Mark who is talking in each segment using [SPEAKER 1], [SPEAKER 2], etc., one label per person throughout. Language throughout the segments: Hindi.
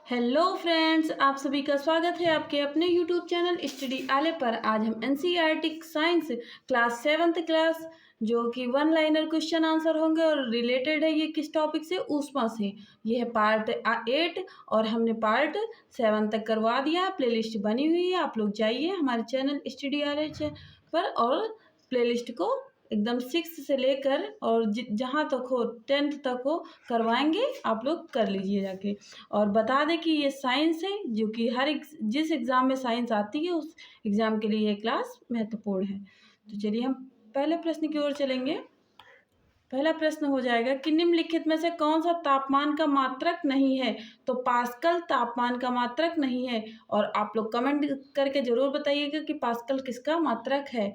[SPEAKER 1] हेलो फ्रेंड्स, आप सभी का स्वागत है आपके अपने यूट्यूब चैनल स्टडी आले पर। आज हम NCERT science class 7th class जो कि वन लाइनर क्वेश्चन आंसर होंगे और रिलेटेड है ये किस टॉपिक से, ऊष्मा से। ये है पार्ट 8 और हमने पार्ट 7 तक करवा दिया। प्लेलिस्ट बनी हुई है, आप लोग जाइए हमारे चैनल स्टडी आले पर और प्लेलिस्ट को एकदम 6 से लेकर और जहाँ तक हो 10th तक हो करवाएंगे, आप लोग कर लीजिए जाके। और बता दें कि ये साइंस है जो कि जिस एग्ज़ाम में साइंस आती है उस एग्ज़ाम के लिए ये क्लास महत्वपूर्ण है। तो चलिए हम पहले प्रश्न की ओर चलेंगे। पहला प्रश्न हो जाएगा कि निम्नलिखित में से कौन सा तापमान का मात्रक नहीं है। तो पास्कल तापमान का मात्रक नहीं है और आप लोग कमेंट करके ज़रूर बताइएगा कि पास्कल किसका मात्रक है।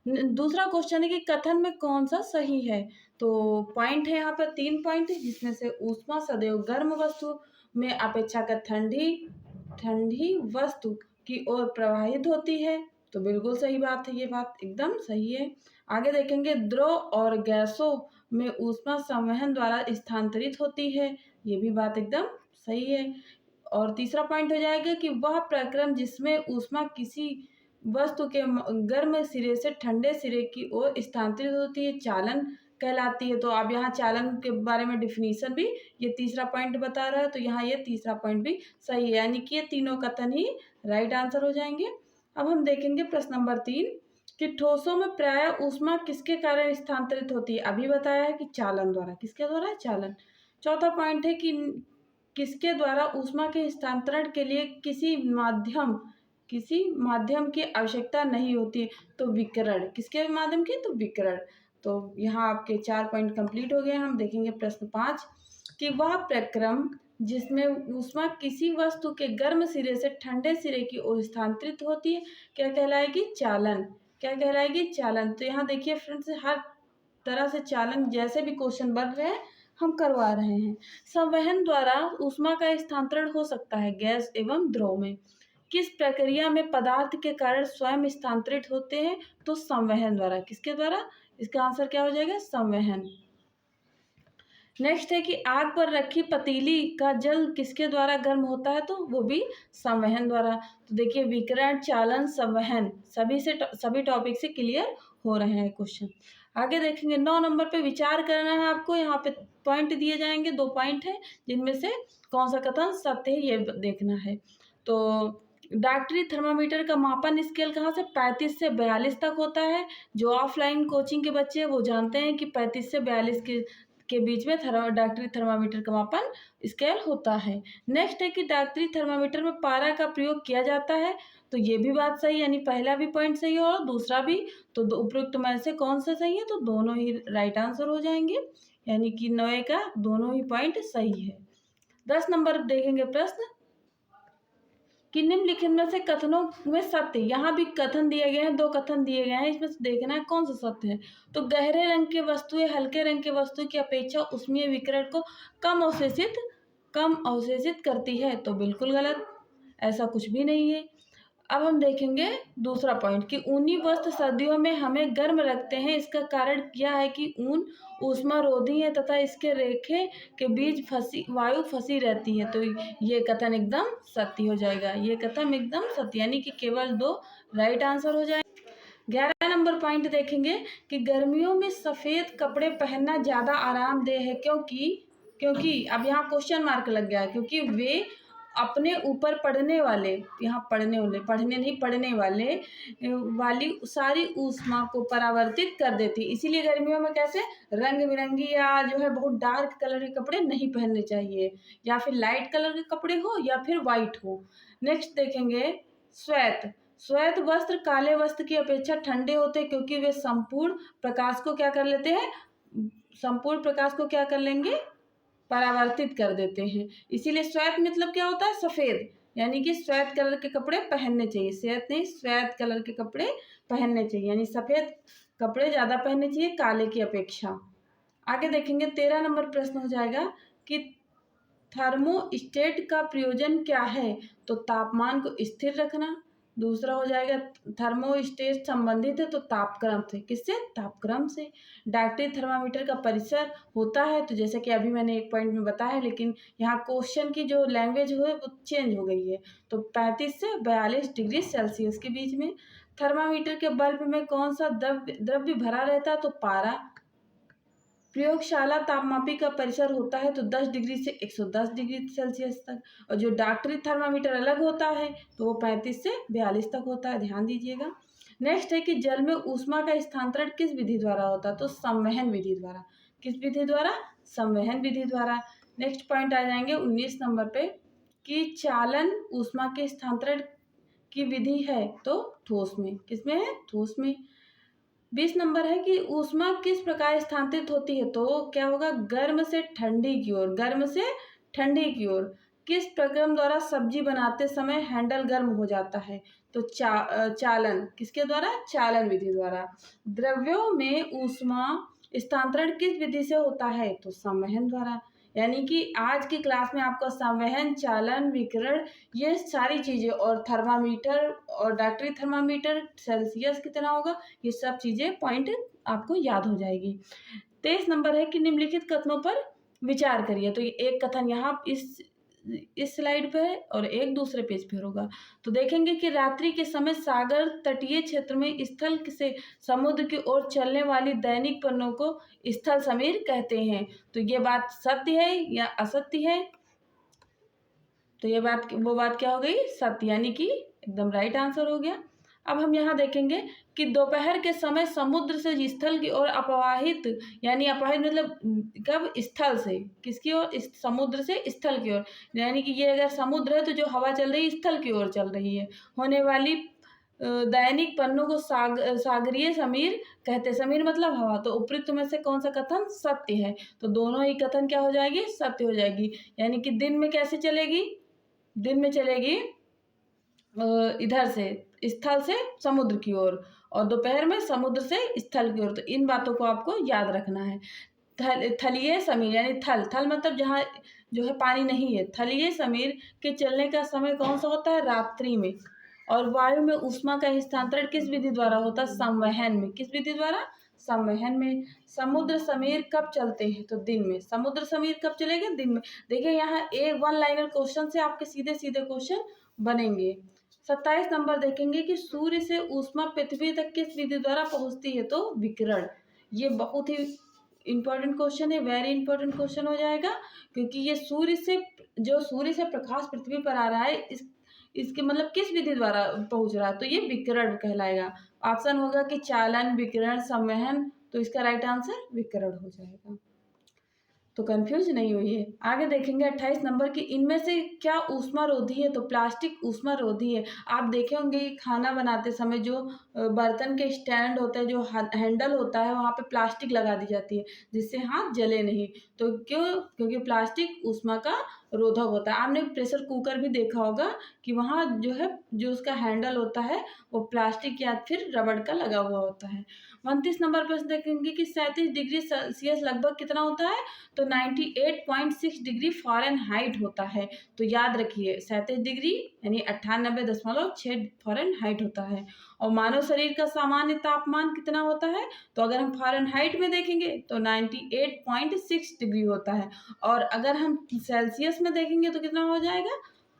[SPEAKER 1] दूसरा क्वेश्चन है कि कथन में कौन सा सही है। तो पॉइंट है यहाँ पर 3 पॉइंट, जिसमें से ऊष्मा सदैव गर्म वस्तु में अपेक्षाकृत ठंडी ठंडी वस्तु की ओर प्रवाहित होती है। तो बिल्कुल सही बात है, ये बात एकदम सही है। आगे देखेंगे द्रव और गैसों में ऊष्मा संवहन द्वारा स्थानांतरित होती है। ये भी बात एकदम सही है। और तीसरा पॉइंट हो जाएगा कि वह प्रक्रम जिसमें ऊष्मा किसी वस्तु के गर्म सिरे से ठंडे सिरे की ओर स्थानांतरित होती है, चालन कहलाती है। तो अब यहाँ चालन के बारे में डिफिनीशन भी ये तीसरा पॉइंट बता रहा है, तो यहाँ ये तीसरा पॉइंट भी सही है, यानी कि ये तीनों कथन ही राइट आंसर हो जाएंगे। अब हम देखेंगे प्रश्न नंबर 3 कि ठोसों में प्राय ऊष्मा किसके कारण स्थानांतरित होती है। अभी बताया है कि चालन द्वारा। किसके द्वारा? चालन। चौथा पॉइंट है कि किसके द्वारा ऊष्मा के हस्तांतरण के लिए किसी माध्यम की आवश्यकता नहीं होती। तो विकिरण। किसके माध्यम की? तो विकिरण। तो यहाँ आपके 4 पॉइंट कंप्लीट हो गए। हम देखेंगे प्रश्न 5 कि वह प्रक्रम जिसमें ऊष्मा किसी वस्तु के गर्म सिरे से ठंडे सिरे की ओर स्थानांतरित होती है क्या कहलाएगी? चालन। क्या कहलाएगी? चालन। तो यहाँ देखिए फ्रेंड्स, हर तरह से चालन जैसे भी क्वेश्चन बन रहे हैं हम करवा रहे हैं। संवहन द्वारा ऊष्मा का स्थानांतरण हो सकता है गैस एवं द्रव में। किस प्रक्रिया में पदार्थ के कारण स्वयं स्थानांतरित होते हैं? तो संवहन द्वारा। किसके द्वारा? इसका आंसर क्या हो जाएगा? संवहन। नेक्स्ट है कि आग पर रखी पतीली का जल किसके द्वारा गर्म होता है? तो वो भी संवहन द्वारा। तो देखिए विकिरण, चालन, संवहन सभी टॉपिक से क्लियर हो रहे हैं क्वेश्चन। आगे देखेंगे 9 नंबर पे विचार करना है आपको। यहाँ पे पॉइंट दिए जाएंगे, 2 पॉइंट है जिनमें से कौन सा कथन सत्य है ये देखना है। तो डॉक्टरी थर्मामीटर का मापन स्केल कहाँ से? 35 से 42 तक होता है। जो ऑफलाइन कोचिंग के बच्चे हैं वो जानते हैं कि 35 से 42 के बीच में डॉक्टरी थर्मामीटर का मापन स्केल होता है। नेक्स्ट है कि डॉक्टरी थर्मामीटर में पारा का प्रयोग किया जाता है। तो ये भी बात सही, यानी पहला भी पॉइंट सही है और दूसरा भी। तो उपयुक्त में से कौन सा सही है? तो दोनों ही राइट आंसर हो जाएंगे, यानी कि 9 का दोनों ही पॉइंट सही है। 10 नंबर देखेंगे प्रश्न कि निम्नलिखित में से कथनों में सत्य। यहाँ भी कथन दिए गए हैं, 2 कथन दिए गए हैं, इसमें से देखना है कौन सा सत्य है। तो गहरे रंग की वस्तुएं हल्के रंग की वस्तु की अपेक्षा ऊष्मीय विकिरण को कम अवशोषित करती है। तो बिल्कुल गलत, ऐसा कुछ भी नहीं है। अब हम देखेंगे दूसरा पॉइंट कि ऊनी वस्त्र सर्दियों में हमें गर्म रखते हैं। इसका कारण क्या है कि ऊन ऊष्मारोधी है तथा इसके रेखे के बीच वायु फंसी रहती है। तो ये कथन एकदम सत्य हो जाएगा। ये कथन एकदम सत्य, यानी कि केवल 2 राइट आंसर हो जाए। 11 नंबर पॉइंट देखेंगे कि गर्मियों में सफ़ेद कपड़े पहनना ज़्यादा आरामदेह है क्योंकि अब यहाँ क्वेश्चन मार्क लग गया है, क्योंकि वे अपने ऊपर पड़ने वाले, यहाँ पड़ने वाली सारी ऊष्मा को परावर्तित कर देती। इसीलिए गर्मियों में कैसे रंग बिरंगी या जो है बहुत डार्क कलर के कपड़े नहीं पहनने चाहिए, या फिर लाइट कलर के कपड़े हो या फिर वाइट हो। नेक्स्ट देखेंगे श्वेत वस्त्र काले वस्त्र की अपेक्षा ठंडे होते हैं क्योंकि वे संपूर्ण प्रकाश को क्या कर लेते हैं? संपूर्ण प्रकाश को क्या कर लेंगे? परावर्तित कर देते हैं। इसीलिए श्वेत मतलब क्या होता है? सफ़ेद, यानी कि श्वेत कलर के कपड़े पहनने चाहिए। श्वेत कलर के कपड़े पहनने चाहिए, यानी सफ़ेद कपड़े ज़्यादा पहनने चाहिए काले की अपेक्षा। आगे देखेंगे 13 नंबर प्रश्न हो जाएगा कि थर्मोस्टेट का प्रयोजन क्या है? तो तापमान को स्थिर रखना, दूसरा हो जाएगा थर्मोस्टेट संबंधित है तो तापक्रम से, किससे? तापक्रम से। डायरेक्टरी थर्मामीटर का परिसर होता है, तो जैसे कि अभी मैंने एक पॉइंट में बताया, लेकिन यहाँ क्वेश्चन की जो लैंग्वेज है वो चेंज हो गई है, तो 35 से 42 डिग्री सेल्सियस के बीच में। थर्मामीटर के बल्ब में कौन सा द्रव्य भरा रहता है? तो पारा। प्रयोगशाला तापमापी का परिसर होता है तो 10 डिग्री से 110 डिग्री सेल्सियस तक, और जो डॉक्टरी थर्मामीटर अलग होता है तो वो 35 से 42 तक होता है, ध्यान दीजिएगा। नेक्स्ट है कि जल में ऊष्मा का स्थानांतरण किस विधि द्वारा होता है? तो संवहन विधि द्वारा। किस विधि द्वारा? संवहन विधि द्वारा। नेक्स्ट पॉइंट आ जाएंगे 19 नंबर पे कि चालन ऊष्मा के स्थानांतरण की विधि है तो ठोस में। किसमें है? ठोस में। 20 नंबर है कि ऊष्मा किस प्रकार स्थानांतरित होती है? तो क्या होगा? गर्म से ठंडी की ओर। गर्म से ठंडी की ओर। किस प्रक्रम द्वारा सब्जी बनाते समय हैंडल गर्म हो जाता है? तो चालन। किसके द्वारा? चालन विधि द्वारा। द्रव्यों में ऊष्मा स्थानांतरण किस विधि से होता है? तो संवहन द्वारा। यानी कि आज की क्लास में आपको संवहन, चालन, विकिरण, ये सारी चीजें, और थर्मामीटर और डॉक्टरी थर्मामीटर, सेल्सियस कितना होगा, ये सब चीजें पॉइंट आपको याद हो जाएगी। 23 नंबर है कि निम्नलिखित कथनों पर विचार करिए। तो ये एक कथन यहाँ इस स्लाइड पे है और एक दूसरे पेज पे होगा। तो देखेंगे कि रात्रि के समय सागर तटीय क्षेत्र में स्थल से समुद्र की ओर चलने वाली दैनिक पन्नों को स्थल समीर कहते हैं। तो ये बात सत्य है या असत्य है? तो ये बात, वो बात क्या हो गई? सत्य, यानी कि एकदम राइट आंसर हो गया। अब हम यहाँ देखेंगे कि दोपहर के समय समुद्र से स्थल की ओर अपवाहित, यानी अपवाहित मतलब कब? स्थल से। किसकी ओर? समुद्र से स्थल की ओर। यानी कि ये अगर समुद्र है तो जो हवा चल रही है स्थल की ओर चल रही है, होने वाली दैनिक पन्नों को सागरीय समीर कहते। समीर मतलब हवा। तो उपयुक्त में से कौन सा कथन सत्य है? तो दोनों ही कथन क्या हो जाएगी? सत्य हो जाएगी। यानी कि दिन में कैसे चलेगी? दिन में चलेगी इधर से, स्थल से समुद्र की ओर, और दोपहर में समुद्र से स्थल की ओर। तो इन बातों को आपको याद रखना है। थलीय समीर, यानी थल, थल मतलब जहाँ जो है पानी नहीं है। थलीय समीर के चलने का समय कौन सा होता है? रात्रि में। और वायु में ऊष्मा का हस्तांतरण किस विधि द्वारा होता है? संवहन में। किस विधि द्वारा? संवहन में। समुद्र समीर कब चलते हैं? तो दिन में। समुद्र समीर कब चलेंगे? दिन में। देखिए यहाँ एक वन लाइनर क्वेश्चन से आपके सीधे सीधे क्वेश्चन बनेंगे। 27 नंबर देखेंगे कि सूर्य से ऊष्मा पृथ्वी तक किस विधि द्वारा पहुंचती है? तो विकिरण। ये बहुत ही इंपॉर्टेंट क्वेश्चन है, वेरी इंपॉर्टेंट क्वेश्चन हो जाएगा, क्योंकि ये सूर्य से प्रकाश पृथ्वी पर आ रहा है, इसके मतलब किस विधि द्वारा पहुंच रहा है? तो ये विकिरण कहलाएगा। ऑप्शन होगा कि चालन, विकिरण, संवहन। तो इसका राइट आंसर विकिरण हो जाएगा। तो कंफ्यूज नहीं हुई है। आगे देखेंगे 28 नंबर की, इनमें से क्या ऊष्मा रोधी है? तो प्लास्टिक ऊष्मा रोधी है। आप देखे होंगे कि खाना बनाते समय जो बर्तन के स्टैंड होते हैं, जो हैंडल होता है, वहाँ पे प्लास्टिक लगा दी जाती है जिससे हाथ जले नहीं। तो क्योंकि प्लास्टिक ऊष्मा का रोधक होता है। आपने प्रेशर कुकर भी देखा होगा कि वहाँ जो है, जो उसका हैंडल होता है वो प्लास्टिक या फिर रबड़ का लगा हुआ होता है। 29 नंबर पर देखेंगे कि 37 डिग्री सेल्सियस लगभग कितना होता है? तो 98.6 डिग्री फ़ारेनहाइट होता है। तो याद रखिए 37 डिग्री यानी 98.6 फ़ारेनहाइट होता है। और मानव शरीर का सामान्य तापमान कितना होता है? तो अगर हम फ़ारेनहाइट में देखेंगे तो 98.6 डिग्री होता है, और अगर हम सेल्सियस में देखेंगे तो कितना हो जाएगा?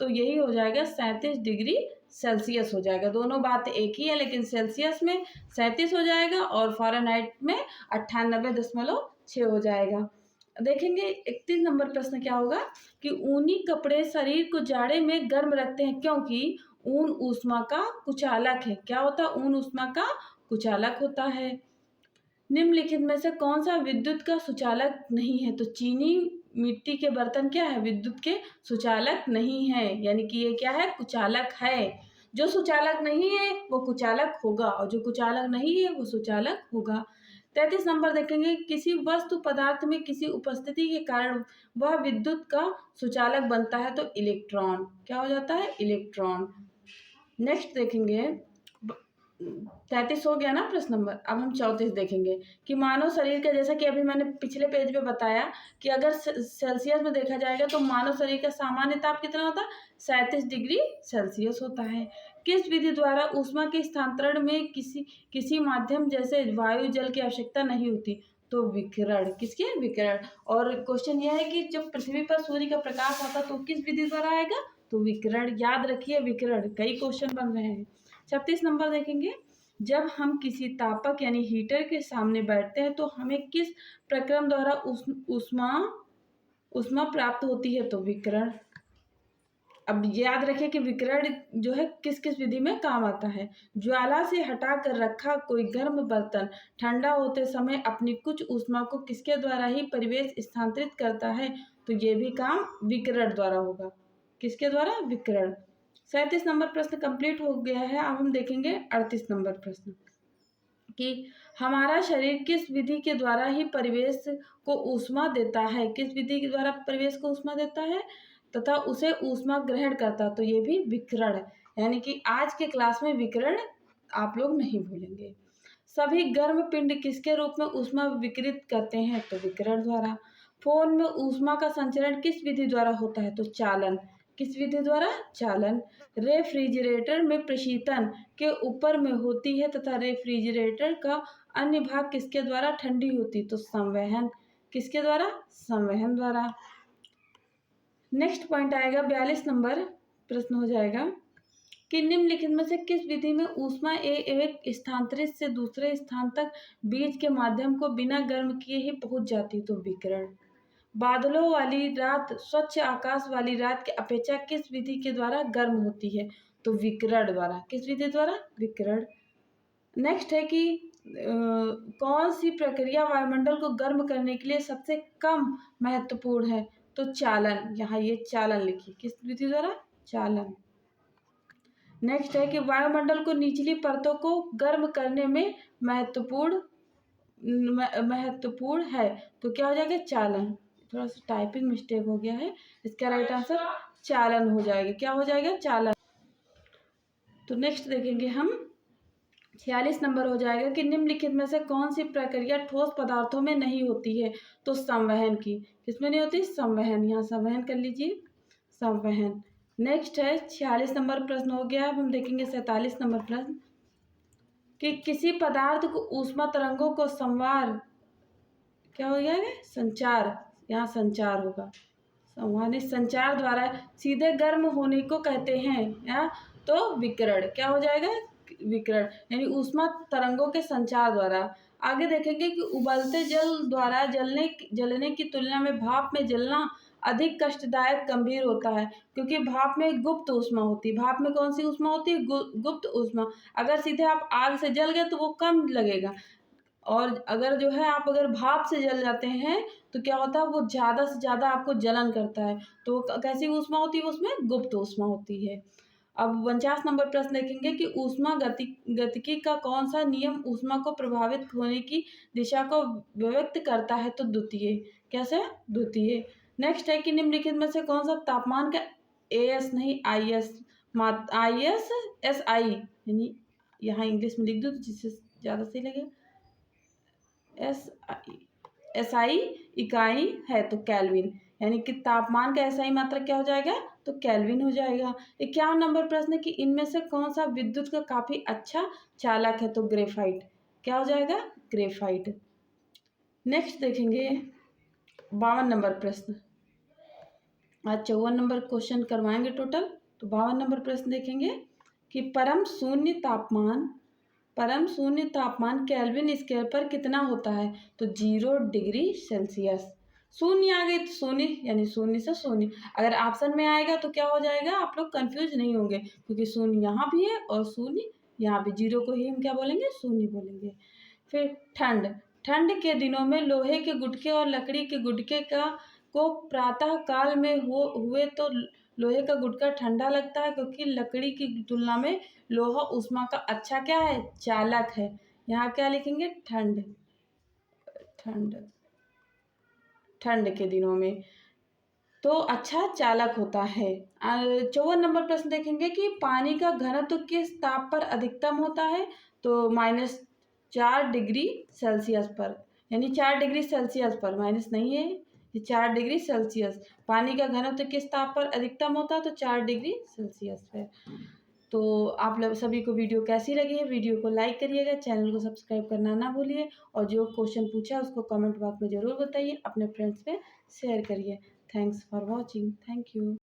[SPEAKER 1] तो यही हो जाएगा 37 डिग्री सेल्सियस हो जाएगा। दोनों बात एक ही है, लेकिन सेल्सियस में 37 हो जाएगा और फ़ारेनहाइट में 98.6 हो जाएगा। देखेंगे 31 नंबर प्रश्न क्या होगा कि ऊनी कपड़े शरीर को जाड़े में गर्म रखते हैं क्योंकि ऊन ऊष्मा का कुचालक है। क्या होता है? ऊन ऊष्मा का कुचालक होता है। निम्नलिखित में से कौन सा विद्युत का सुचालक नहीं है? तो चीनी मिट्टी के बर्तन क्या है? विद्युत के सुचालक नहीं है, यानी कि ये क्या है? कुचालक है। जो सुचालक नहीं है वो कुचालक होगा, और जो कुचालक नहीं है वो सुचालक होगा। 33 नंबर देखेंगे, किसी वस्तु पदार्थ में किसी उपस्थिति के कारण वह विद्युत का सुचालक बनता है तो इलेक्ट्रॉन। क्या हो जाता है? इलेक्ट्रॉन। नेक्स्ट देखेंगे 33 हो गया ना प्रश्न नंबर। अब हम 34 देखेंगे कि मानव शरीर का, जैसा कि अभी मैंने पिछले पेज पे बताया कि अगर सेल्सियस में देखा जाएगा तो मानव शरीर का सामान्य ताप कितना होता है, 37 डिग्री सेल्सियस होता है। किस विधि द्वारा ऊष्मा के स्थानांतरण में किसी माध्यम जैसे वायु जल की आवश्यकता नहीं होती, तो विकिरण। किसके? विकिरण। और क्वेश्चन यह है कि जब पृथ्वी पर सूर्य का प्रकाश आता तो किस विधि द्वारा आएगा, तो विकिरण। याद रखिए विकिरण, कई क्वेश्चन बन रहे हैं। 36 नंबर देखेंगे, जब हम किसी तापक यानी हीटर के सामने बैठते हैं तो हमें किस प्रक्रम द्वारा ऊष्मा प्राप्त होती है, तो विकिरण। अब याद रखिए कि विकिरण जो है किस किस विधि में काम आता है। ज्वाला से हटा कर रखा कोई गर्म बर्तन ठंडा होते समय अपनी कुछ ऊष्मा को किसके द्वारा ही परिवेश स्थानांतरित करता है, तो ये भी काम विकिरण द्वारा होगा। किसके द्वारा? विकिरण। 37 नंबर प्रश्न कंप्लीट हो गया है। अब हम देखेंगे 38 नंबर प्रश्न कि हमारा शरीर किस विधि के द्वारा ही परिवेश को ऊष्मा देता है। किस विधि के द्वारा परिवेश को ऊष्मा देता है तथा उसे ऊष्मा ग्रहण करता, तो ये भी विकिरण है। यानी कि आज के क्लास में विकिरण आप लोग नहीं भूलेंगे। सभी गर्म पिंड किसके रूप में ऊष्मा विकिरित करते हैं, तो विकिरण द्वारा। फोन में ऊष्मा का संचरण किस विधि द्वारा होता है, तो चालन। किस विधि द्वारा? चालन। रेफ्रिजरेटर में प्रशीतन के ऊपर में होती है तथा रेफ्रिजरेटर का अन्य भाग किसके द्वारा ठंडी होती, तो संवहन। किसके द्वारा? संवहन द्वारा। नेक्स्ट पॉइंट आएगा 42 नंबर प्रश्न हो जाएगा कि निम्नलिखित में से किस विधि में ऊष्मा एक स्थानांतरित से दूसरे स्थान तक बीज के माध्यम को बिना गर्म किए ही पहुंच जाती, तो विकिरण। बादलों वाली रात स्वच्छ आकाश वाली रात की अपेक्षा किस विधि के द्वारा गर्म होती है, तो विकिरण द्वारा। किस विधि द्वारा? विकिरण। नेक्स्ट है कि कौन सी प्रक्रिया वायुमंडल को गर्म करने के लिए सबसे कम महत्वपूर्ण है, तो चालन। यहाँ ये चालन लिखिए। किस विधि द्वारा? चालन। नेक्स्ट है कि वायुमंडल को निचली परतों को गर्म करने में महत्वपूर्ण है, तो क्या हो जाएगा? चालन। थोड़ा सा टाइपिंग मिस्टेक हो गया है, इसका राइट आंसर चालन हो जाएगा। क्या हो जाएगा? चालन। तो नेक्स्ट देखेंगे हम 46 नंबर हो जाएगा कि निम्नलिखित में से कौन सी प्रक्रिया ठोस पदार्थों में नहीं होती है, तो संवहन की। किसमें नहीं होती? संवहन। यहाँ संवहन कर लीजिए, संवहन। नेक्स्ट है 46 नंबर प्रश्न हो गया। अब हम देखेंगे 47 नंबर प्रश्न कि किसी पदार्थ को ऊष्मा तरंगों को क्या हो जाएगा? संचार। यहाँ संचार होगा। संवहन संचार द्वारा सीधे गर्म होने को कहते हैं, या तो विकिरण। क्या हो जाएगा? विकिरण, यानी ऊष्मा तरंगों के संचार द्वारा। आगे देखेंगे कि उबलते जल द्वारा जलने की तुलना में भाप में जलना अधिक कष्टदायक गंभीर होता है, क्योंकि भाप में गुप्त ऊष्मा होती है। भाप में कौन सी ऊष्मा होती है? गुप्त ऊष्मा। अगर सीधे आप आग से जल गए तो वो कम लगेगा, और अगर जो है आप अगर भाप से जल जाते हैं तो क्या होता है, वो ज़्यादा से ज़्यादा आपको जलन करता है। तो कैसी ऊष्मा होती है? उसमें गुप्त ऊष्मा होती है। अब 49 नंबर प्रश्न देखेंगे कि ऊष्मा गतिकी का कौन सा नियम ऊष्मा को प्रभावित होने की दिशा को व्यक्त करता है, तो द्वितीय। कैसे? द्वितीय। नेक्स्ट है कि निम्नलिखित में से कौन सा तापमान का एएस नहीं आईएस आईएस एस आई, यानी यहाँ इंग्लिश में लिख दो तो जिससे ज़्यादा सही लगे, एसआई इकाई है, तो केल्विन। यानी कि तापमान का एसआई मात्रक क्या हो जाएगा, तो केल्विन हो जाएगा। 51 नंबर प्रश्न कि इनमें से कौन सा विद्युत का काफी अच्छा चालक है, तो ग्रेफाइट। क्या हो जाएगा? ग्रेफाइट। नेक्स्ट देखेंगे 52 नंबर प्रश्न। आज 54 नंबर क्वेश्चन करवाएंगे टोटल, तो 52 नंबर प्रश्न देखेंगे कि परम शून्य तापमान केल्विन स्केल पर कितना होता है, तो 0 डिग्री सेल्सियस। शून्य आ गई तो शून्य, यानी शून्य से शून्य। अगर ऑप्शन में आएगा तो क्या हो जाएगा, आप लोग कंफ्यूज नहीं होंगे, क्योंकि शून्य यहाँ भी है और शून्य यहाँ भी। 0 को ही हम क्या बोलेंगे? शून्य बोलेंगे। फिर ठंड के दिनों में लोहे के गुटके और लकड़ी के गुटके को प्रातः काल में हुए तो लोहे का गुटका ठंडा लगता है, क्योंकि लकड़ी की तुलना में लोहा ऊष्मा का अच्छा क्या है? चालक है। यहाँ क्या लिखेंगे? ठंड के दिनों में तो अच्छा चालक होता है। 54 नंबर प्रश्न देखेंगे कि पानी का घनत्व किस ताप पर अधिकतम होता है, तो -4 डिग्री सेल्सियस पर, यानी 4 डिग्री सेल्सियस पर, माइनस नहीं है, ये 4 डिग्री सेल्सियस। पानी का घनत्व किस ताप पर अधिकतम होता है? तो 4 डिग्री सेल्सियस पे। तो आप लोग सभी को वीडियो कैसी लगी है? वीडियो को लाइक करिएगा, चैनल को सब्सक्राइब करना ना भूलिए, और जो क्वेश्चन पूछा है उसको कमेंट बॉक्स में ज़रूर बताइए, अपने फ्रेंड्स में शेयर करिए। Thanks for watching. Thank you.